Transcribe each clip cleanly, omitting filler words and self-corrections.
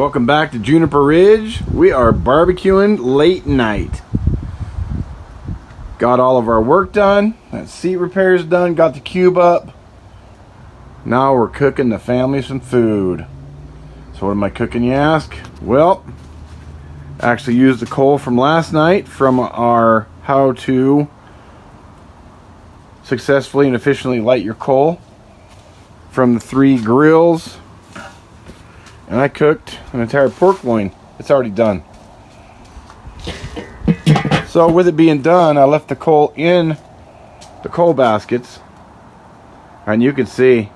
Welcome back to Juniper Ridge. We are barbecuing late night. Got all of our work done. That seat repair's done. Got the cube up. Now we're cooking the family some food. So what am I cooking, you ask? Well, actually used the coal from last night from our how to successfully and efficiently light your coal from the 3 grills. And I cooked an entire pork loin. It's already done. So with it being done, I left the coal in the coal baskets. And you can see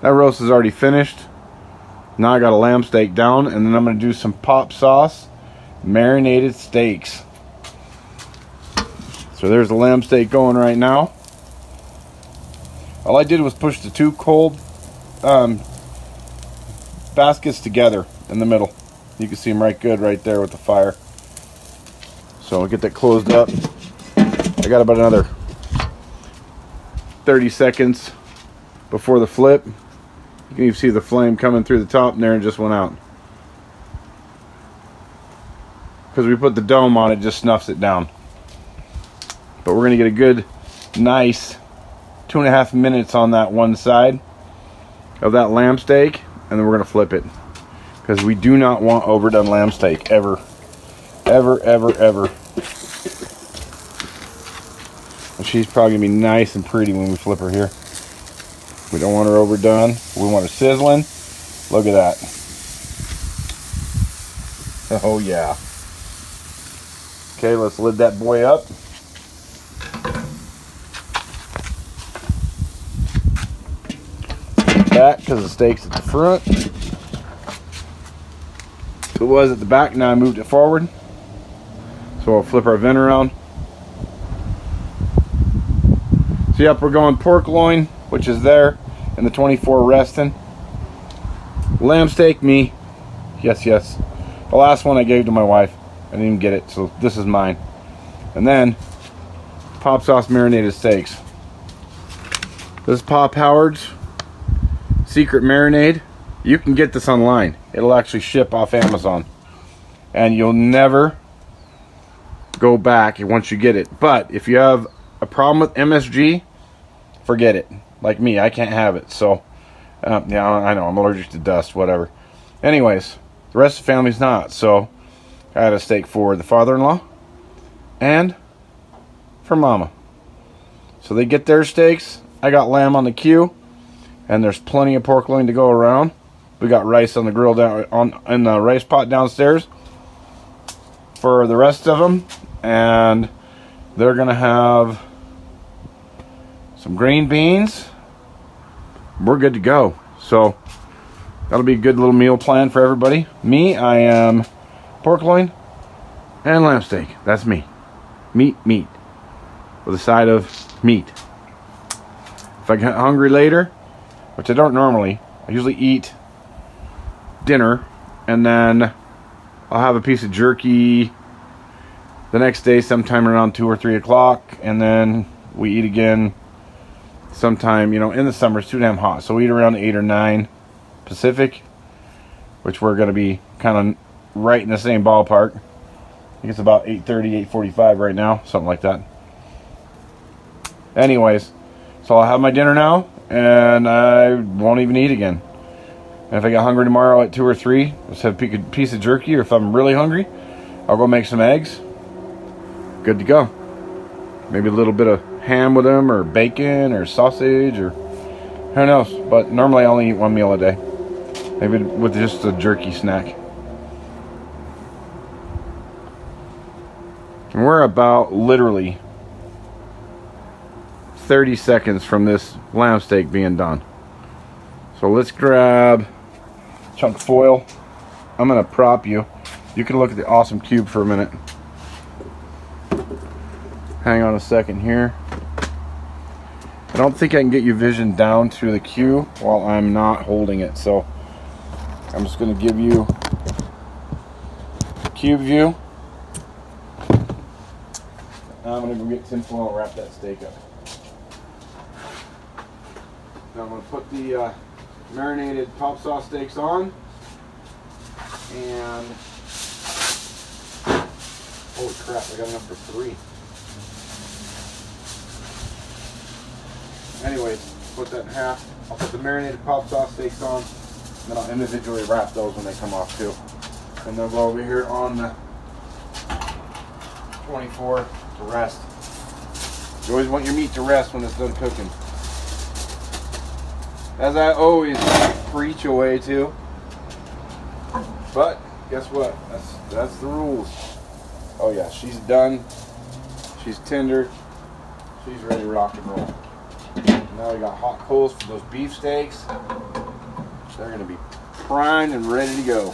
that roast is already finished. Now I got a lamb steak down, and then I'm going to do some Popsauce marinated steaks. So there's the lamb steak going right now. All I did was push the 2 cold baskets together in the middle. You can see them right good right there with the fire. So I'll get that closed up. I got about another 30 seconds before the flip. You can even see the flame coming through the top, and there it just went out. Because we put the dome on, it just snuffs it down. But we're going to get a good, nice 2.5 minutes on that one side of that lamb steak, and then we're going to flip it. Because we do not want overdone lamb steak, ever. Ever, ever, ever. And she's probably going to be nice and pretty when we flip her here. We don't want her overdone. We want her sizzling. Look at that. Oh yeah. Okay, let's lid that boy up. Back because the steak's at the front. It was at the back, now I moved it forward. So I'll flip our vent around. So yep, we're going pork loin, which is there, and the 24 resting. Lamb steak, me. Yes, yes. The last one I gave to my wife. I didn't even get it, so this is mine. And then, Popsauce marinated steaks. This is Pop Howard's secret marinade. You can get this online. It'll actually ship off Amazon. And you'll never go back once you get it. But if you have a problem with MSG, forget it. Like me, I can't have it. So, yeah, I know, I'm allergic to dust, whatever. Anyways, the rest of the family's not. So, I had a steak for the father-in-law and for mama. So they get their steaks. I got lamb on the queue. And there's plenty of pork loin to go around. We got rice on the grill down in the rice pot downstairs for the rest of them, and they're gonna have some green beans. We're good to go. So that'll be a good little meal plan for everybody. Me, I am pork loin and lamb steak. That's me. Meat with a side of meat. If I get hungry later, which I don't normally, I usually eat dinner and then I'll have a piece of jerky the next day sometime around 2 or 3 o'clock, and then we eat again sometime, you know, in the summer it's too damn hot, so we eat around 8 or 9 Pacific, which we're going to be kind of right in the same ballpark. I think it's about 8:30, 8:45 right now, something like that. Anyways, so I'll have my dinner now and I won't even eat again. And if I get hungry tomorrow at 2 or 3, just have a piece of jerky, or if I'm really hungry, I'll go make some eggs. Good to go. Maybe a little bit of ham with them, or bacon, or sausage, or who knows. But normally I only eat 1 meal a day. Maybe with just a jerky snack. And we're about literally 30 seconds from this lamb steak being done. So let's grab a chunk of foil. I'm going to prop you. You can look at the awesome cube for a minute. Hang on a second here. I don't think I can get you vision down to the cube while I'm not holding it. So I'm just going to give you cube view. Now I'm going to go get tinfoil and wrap that steak up. Now I'm going to put the marinated Popsauce steaks on. And holy crap, I got enough for 3. Anyways, put that in half. I'll put the marinated Popsauce steaks on, and then I'll individually wrap those when they come off too. And they'll go over here on the 24 to rest. You always want your meat to rest when it's done cooking. As I always preach away to. But guess what? That's the rules. Oh yeah, she's done. She's tender. She's ready to rock and roll. Now we got hot coals for those beef steaks. They're gonna be primed and ready to go.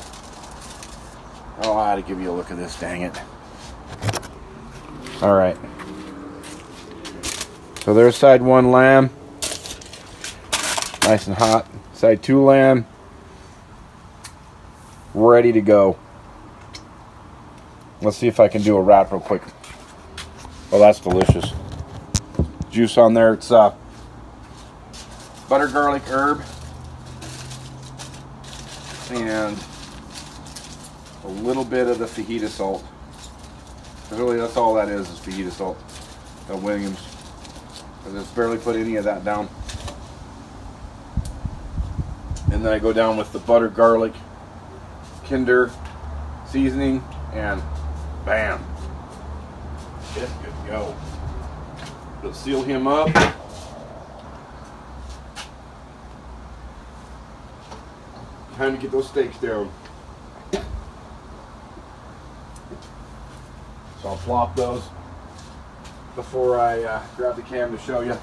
Oh, I had to give you a look at this, dang it. All right. So there's side 1 lamb. Nice and hot. Side 2 lamb. Ready to go. Let's see if I can do a wrap real quick. Oh, that's delicious. Juice on there. It's butter, garlic, herb, and a little bit of the fajita salt. Really, that's all that is fajita salt. Williams. I just barely put any of that down. And then I go down with the butter, garlic, Kinder seasoning, and bam. It's good to go. Let's seal him up. Time to get those steaks down. So I'll plop those before I grab the cam to show you.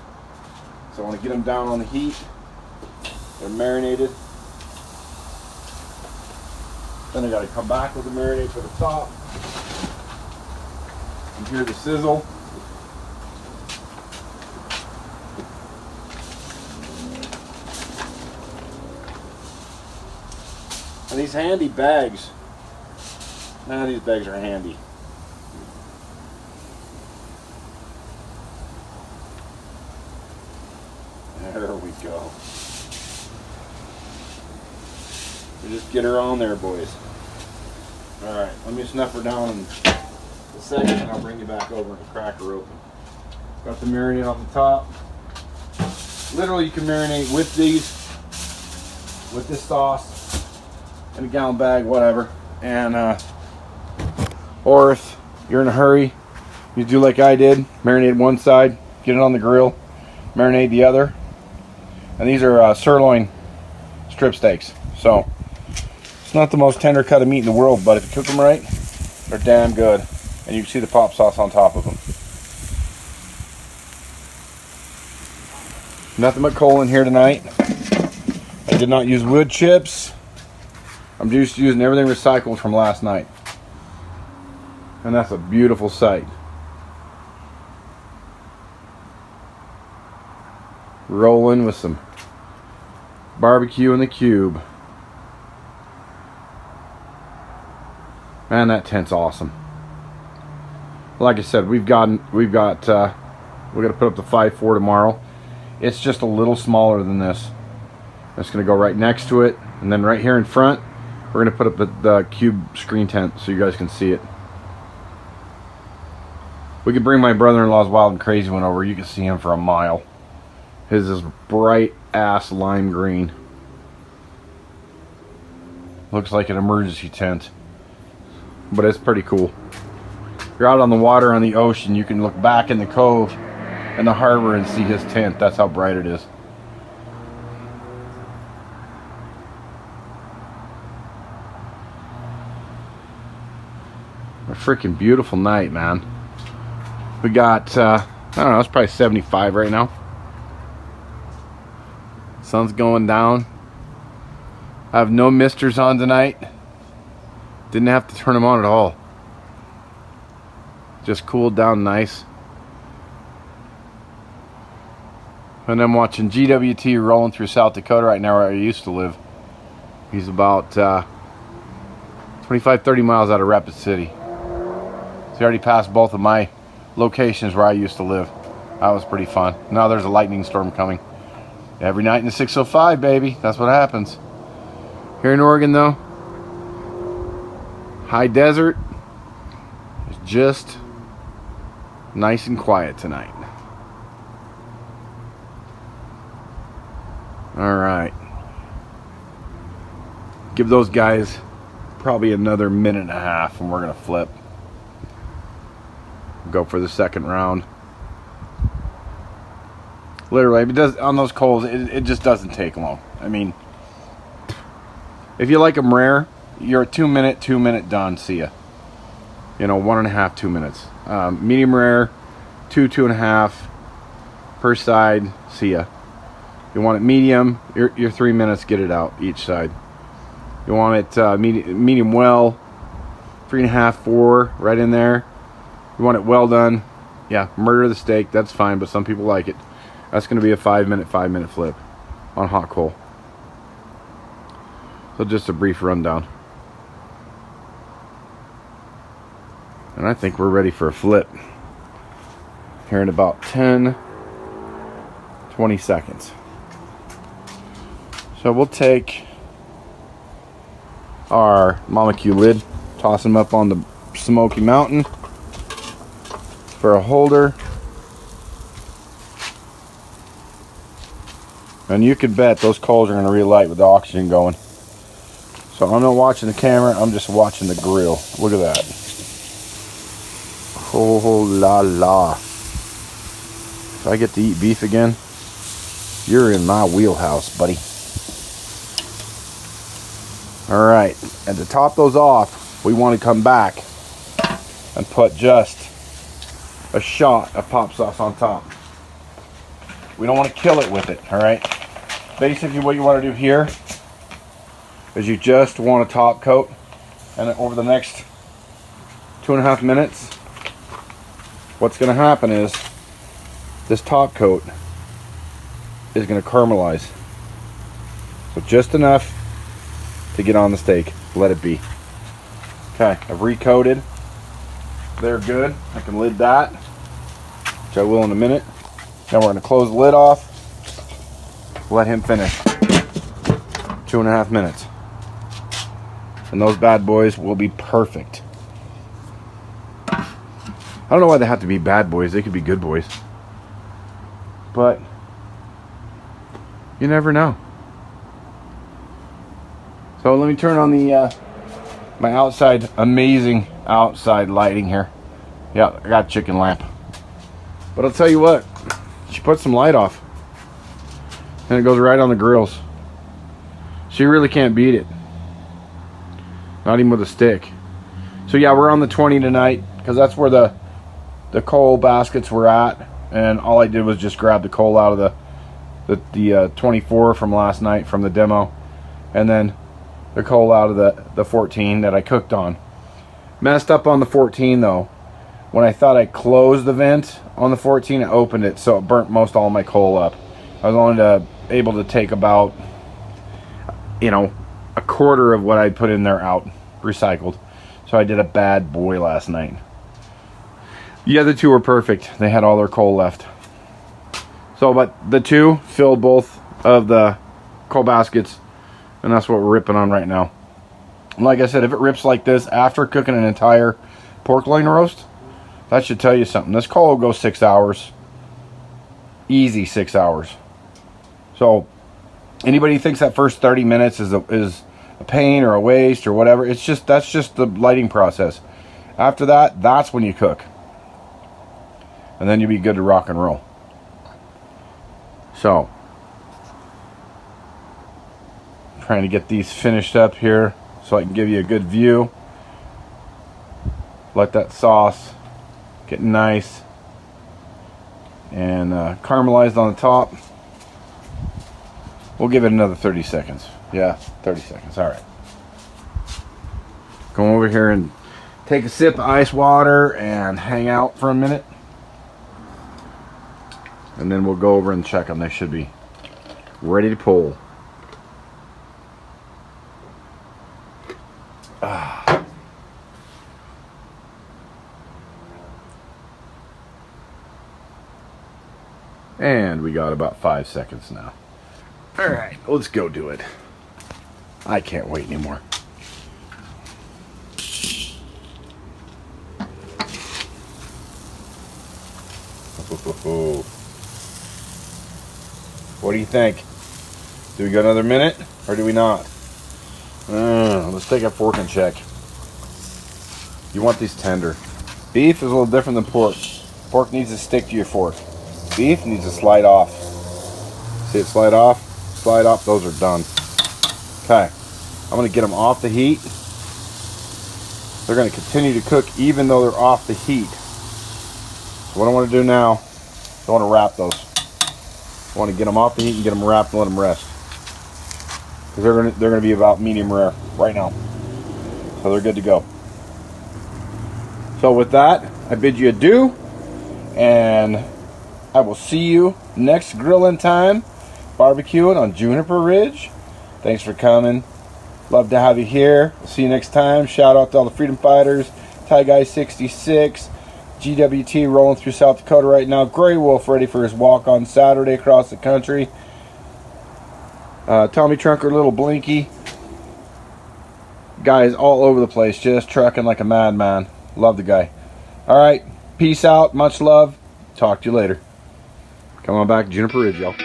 So I want to get them down on the heat. They're marinated. Then I got to come back with the marinade for the top. And hear the sizzle. And these handy bags. Now these bags are handy. There we go. We just get her on there, boys. Alright, let me snuff her down in a second and I'll bring you back over and crack her open. Got the marinade on the top. Literally you can marinate with these, with this sauce, in a gallon bag, whatever. And or if you're in a hurry, you do like I did, marinate one side, get it on the grill, marinate the other. And these are sirloin strip steaks. So it's not the most tender cut of meat in the world, but if you cook them right, they're damn good. And you can see the pop sauce on top of them. Nothing but coal in here tonight. I did not use wood chips. I'm just using everything recycled from last night. And that's a beautiful sight. Rolling with some barbecue in the cube. Man, that tent's awesome. Like I said, we're gonna put up the 5.4 tomorrow. It's just a little smaller than this. It's gonna go right next to it, and then right here in front, we're gonna put up the cube screen tent so you guys can see it. We could bring my brother-in-law's Wild and Crazy one over. You can see him for a mile. His is bright ass lime green. Looks like an emergency tent, but it's pretty cool. If you're out on the water on the ocean, you can look back in the cove and the harbor and see his tent. That's how bright it is. A freaking beautiful night, man. We got I don't know, it's probably 75 right now. Sun's going down. I have no misters on tonight. Didn't have to turn them on at all. Just cooled down nice. And I'm watching GWT rolling through South Dakota right now where I used to live. He's about 25-30 miles out of Rapid City. So he already passed both of my locations where I used to live. That was pretty fun. Now there's a lightning storm coming. Every night in the 605, baby. That's what happens. Here in Oregon, though, High desert is just nice and quiet tonight. Alright. Give those guys probably another minute and a half and we're going to flip. Go for the second round. Literally, it does, on those coals, it just doesn't take long. I mean, if you like them rare, you're a 2 minute done. See ya. You know, 1.5, 2 minutes. Medium rare, 2.5 per side. See ya. You want it medium, you're 3 minutes, get it out each side. You want it medium well, 3.5, 4, right in there. You want it well done, yeah, murder the steak, that's fine, but some people like it. That's going to be a 5 minute flip on hot coal. So just a brief rundown. And I think we're ready for a flip here in about 10-20 seconds. So we'll take our Mama Q lid, toss them up on the Smoky Mountain for a holder. And you can bet those coals are going to relight with the oxygen going. So I'm not watching the camera, I'm just watching the grill. Look at that. Oh la la. If I get to eat beef again, you're in my wheelhouse, buddy. Alright, and to top those off, we want to come back and put just a shot of pop sauce on top. We don't want to kill it with it, alright? Basically what you want to do here is you just want to top coat, and over the next 2.5 minutes, what's going to happen is this top coat is going to caramelize. So just enough to get on the steak. Let it be. Okay, I've recoated. They're good. I can lid that, which I will in a minute. Now we're going to close the lid off. Let him finish. 2.5 minutes. And those bad boys will be perfect. I don't know why they have to be bad boys. They could be good boys. But you never know. So let me turn on the my outside, amazing outside lighting here. Yeah, I got a chicken lamp. But I'll tell you what, she put some light off. And it goes right on the grills. So you really can't beat it. Not even with a stick. So yeah, we're on the 20 tonight, because that's where the coal baskets were at. And all I did was just grab the coal out of the 24 from last night from the demo. And then the coal out of the 14 that I cooked on. Messed up on the 14 though. When I thought I closed the vent on the 14, I opened it, so it burnt most all my coal up. I was only able to take about, you know, a quarter of what I put in there out, recycled. So I did a bad boy last night. The other two were perfect. They had all their coal left. So, but the two filled both of the coal baskets, and that's what we're ripping on right now. And like I said, if it rips like this after cooking an entire pork loin roast, that should tell you something. This coal will go 6 hours. Easy 6 hours. So, anybody who thinks that first 30 minutes is a pain or a waste or whatever, that's just the lighting process. After that, that's when you cook. And then you'll be good to rock and roll. So, trying to get these finished up here so I can give you a good view. Let that sauce get nice and caramelized on the top. We'll give it another 30 seconds. Yeah, 30 seconds. All right. Come over here and take a sip of ice water and hang out for a minute. And then we'll go over and check them. They should be ready to pull. And we got about 5 seconds now. All right, let's go do it. I can't wait anymore. What do you think? Do we go another minute or do we not? Let's take a fork and check. You want these tender. Beef is a little different than pork. Pork needs to stick to your fork. Beef needs to slide off. See it slide off? Slide off. Those are done. Okay. I'm going to get them off the heat. They're going to continue to cook even though they're off the heat. So what I want to do now, I want to wrap those. I want to get them off the heat and get them wrapped and let them rest. Because they're going to be about medium rare right now. So they're good to go. So with that, I bid you adieu. And I will see you next grilling time. Barbecuing on Juniper Ridge. Thanks for coming. Love to have you here. See you next time. Shout out to all the freedom fighters. Ty Guy 66. GWT rolling through South Dakota right now. Gray Wolf ready for his walk on Saturday across the country. Tommy Trunker, Little Blinky. Guys all over the place. Just trucking like a madman. Love the guy. Alright. Peace out. Much love. Talk to you later. Come on back to Juniper Ridge, y'all.